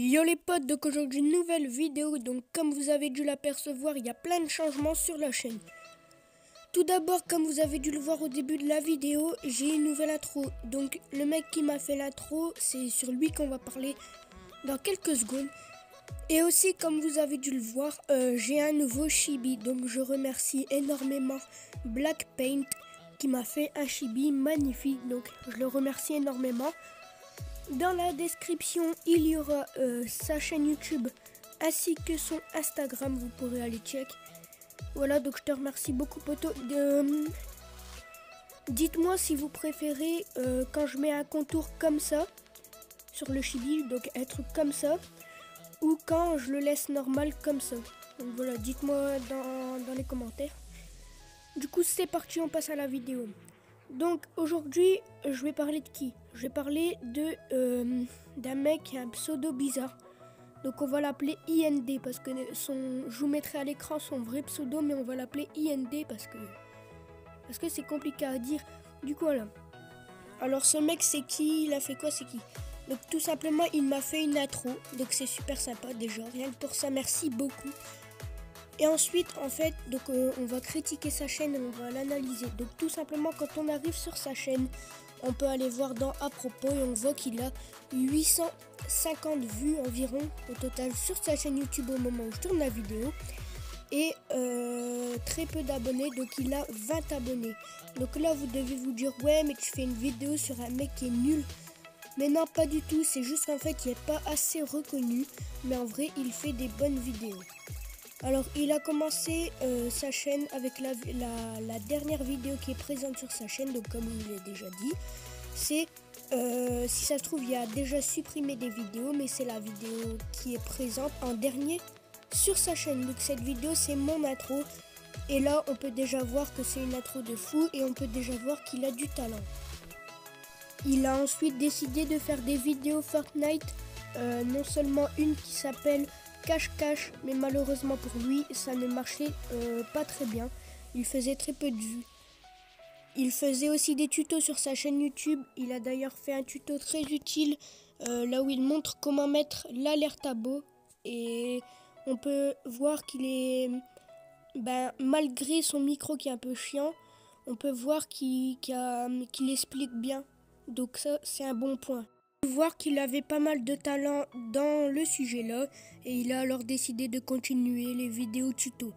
Yo les potes, donc aujourd'hui une nouvelle vidéo. Donc comme vous avez dû l'apercevoir, il y a plein de changements sur la chaîne. Tout d'abord, comme vous avez dû le voir au début de la vidéo, j'ai une nouvelle intro. Donc le mec qui m'a fait l'intro, c'est sur lui qu'on va parler dans quelques secondes. Et aussi, comme vous avez dû le voir, j'ai un nouveau chibi. Donc je remercie énormément Black Paint qui m'a fait un chibi magnifique. Donc je le remercie énormément. Dans la description, il y aura sa chaîne YouTube ainsi que son Instagram, vous pourrez aller check. Voilà, donc je te remercie beaucoup poto. Dites-moi si vous préférez quand je mets un contour comme ça sur le chibi, donc un truc comme ça, ou quand je le laisse normal comme ça. Donc voilà, dites-moi dans les commentaires. Du coup c'est parti, on passe à la vidéo. Donc aujourd'hui, je vais parler de qui? Je vais parler d'un mec qui a un pseudo bizarre. Donc on va l'appeler IND parce que je vous mettrai à l'écran son vrai pseudo, mais on va l'appeler IND parce que c'est compliqué à dire. Du coup voilà. Alors ce mec c'est qui? Il a fait quoi? C'est qui? Donc tout simplement il m'a fait une intro. Donc c'est super sympa déjà. Rien que pour ça, merci beaucoup. Et ensuite, en fait, donc on va critiquer sa chaîne et on va l'analyser. Donc tout simplement, quand on arrive sur sa chaîne, on peut aller voir dans à propos et on voit qu'il a 850 vues environ au total sur sa chaîne YouTube au moment où je tourne la vidéo. Et très peu d'abonnés, donc il a 20 abonnés. Donc là, vous devez vous dire, ouais, mais tu fais une vidéo sur un mec qui est nul. Mais non, pas du tout, c'est juste qu'en fait, il n'est pas assez reconnu. Mais en vrai, il fait des bonnes vidéos. Alors il a commencé sa chaîne avec la dernière vidéo qui est présente sur sa chaîne, donc comme je l'ai déjà dit, c'est, si ça se trouve il a déjà supprimé des vidéos, mais c'est la vidéo qui est présente en dernier sur sa chaîne. Donc cette vidéo c'est mon intro, et là on peut déjà voir que c'est une intro de fou, et on peut déjà voir qu'il a du talent. Il a ensuite décidé de faire des vidéos Fortnite, non seulement une qui s'appelle Cache-cache, mais malheureusement pour lui, ça ne marchait pas très bien. Il faisait très peu de vues. Il faisait aussi des tutos sur sa chaîne YouTube. Il a d'ailleurs fait un tuto très utile, là où il montre comment mettre l'alerte à beau. Et on peut voir qu'il est, malgré son micro qui est un peu chiant, on peut voir qu'il explique bien. Donc ça, c'est un bon point. Voir qu'il avait pas mal de talent dans le sujet là, et il a alors décidé de continuer les vidéos tutos.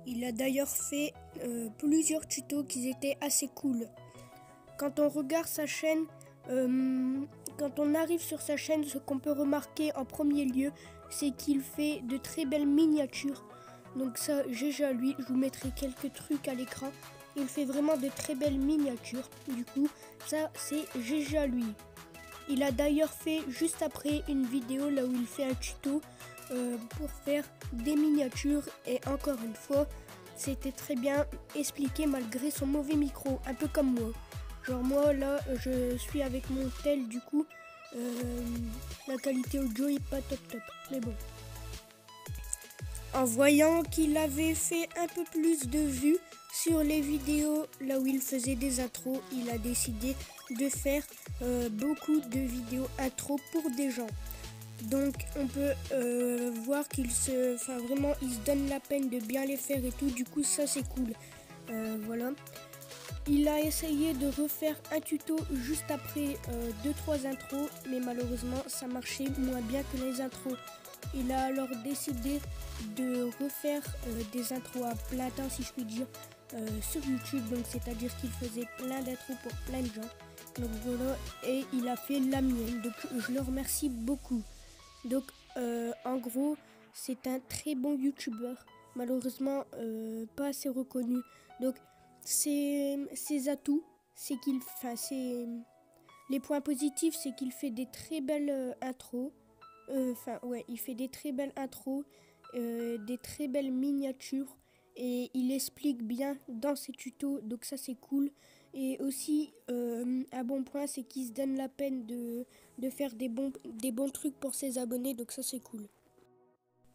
Il a d'ailleurs fait plusieurs tutos qui étaient assez cool. Quand on regarde sa chaîne, quand on arrive sur sa chaîne, ce qu'on peut remarquer en premier lieu, c'est qu'il fait de très belles miniatures. Donc ça, GG à lui, je vous mettrai quelques trucs à l'écran. Il fait vraiment de très belles miniatures. Du coup, ça c'est GG à lui. Il a d'ailleurs fait juste après une vidéo là où il fait un tuto pour faire des miniatures, et encore une fois c'était très bien expliqué malgré son mauvais micro, un peu comme moi. Genre moi là je suis avec mon tel, du coup la qualité audio est pas top, mais bon. En voyant qu'il avait fait un peu plus de vues sur les vidéos là où il faisait des intros, il a décidé de faire beaucoup de vidéos intro pour des gens. Donc on peut voir qu'il vraiment il se donne la peine de bien les faire et tout, du coup ça c'est cool. Voilà. Il a essayé de refaire un tuto juste après 2-3 intros, mais malheureusement ça marchait moins bien que les intros. Il a alors décidé de refaire des intros à plein temps, si je puis dire, sur YouTube. Donc c'est-à-dire qu'il faisait plein d'intros pour plein de gens. Donc voilà, et il a fait la mienne. Donc je le remercie beaucoup. Donc en gros, c'est un très bon youtubeur. Malheureusement, pas assez reconnu. Donc ses atouts, c'est les points positifs, c'est qu'il fait des très belles intros. Il fait des très belles intros, des très belles miniatures, et il explique bien dans ses tutos, donc ça c'est cool. Et aussi un bon point, c'est qu'il se donne la peine de faire des bons trucs pour ses abonnés, donc ça c'est cool.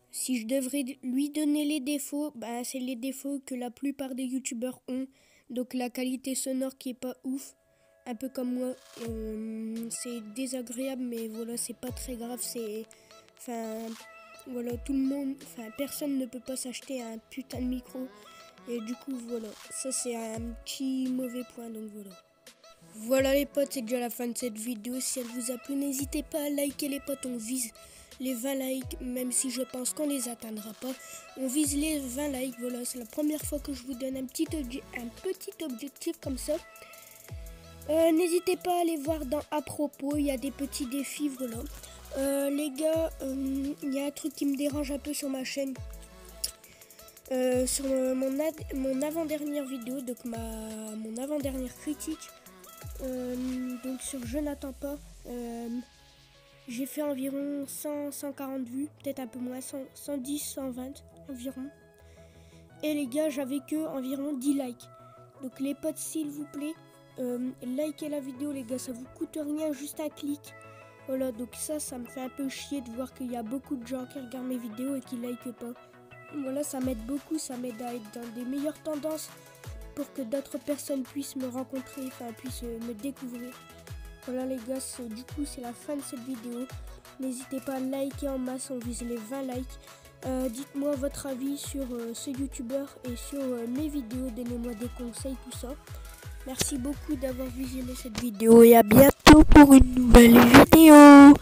Si je devrais lui donner les défauts, c'est les défauts que la plupart des youtubeurs ont. Donc la qualité sonore qui est pas ouf, un peu comme moi, c'est désagréable, mais voilà, c'est pas très grave, Enfin, voilà, tout le monde, enfin, personne ne peut pas s'acheter un putain de micro. Et du coup, voilà, ça c'est un petit mauvais point, donc voilà. Voilà les potes, c'est déjà la fin de cette vidéo. Si elle vous a plu, n'hésitez pas à liker les potes, on vise les 20 likes, même si je pense qu'on les atteindra pas. On vise les 20 likes, voilà, c'est la première fois que je vous donne un petit objectif comme ça. N'hésitez pas à aller voir dans à propos, il y a des petits défis, voilà. Les gars, il y a un truc qui me dérange un peu sur ma chaîne. Sur mon avant-dernière vidéo, donc mon avant-dernière critique, donc sur Je n'attends pas, j'ai fait environ 140 vues, peut-être un peu moins, 110, 120 environ. Et les gars, j'avais que environ 10 likes. Donc les potes, s'il vous plaît, likez la vidéo les gars, ça vous coûte rien, juste un clic. Voilà, donc ça me fait un peu chier de voir qu'il y a beaucoup de gens qui regardent mes vidéos et qui likent pas. Voilà, ça m'aide beaucoup, ça m'aide à être dans des meilleures tendances pour que d'autres personnes puissent me rencontrer, enfin puissent me découvrir. Voilà les gars, du coup c'est la fin de cette vidéo. N'hésitez pas à liker en masse, on vise les 20 likes. Dites-moi votre avis sur ce youtubeur et sur mes vidéos, donnez-moi des conseils, tout ça. Merci beaucoup d'avoir visionné cette vidéo et à bientôt pour une nouvelle vidéo.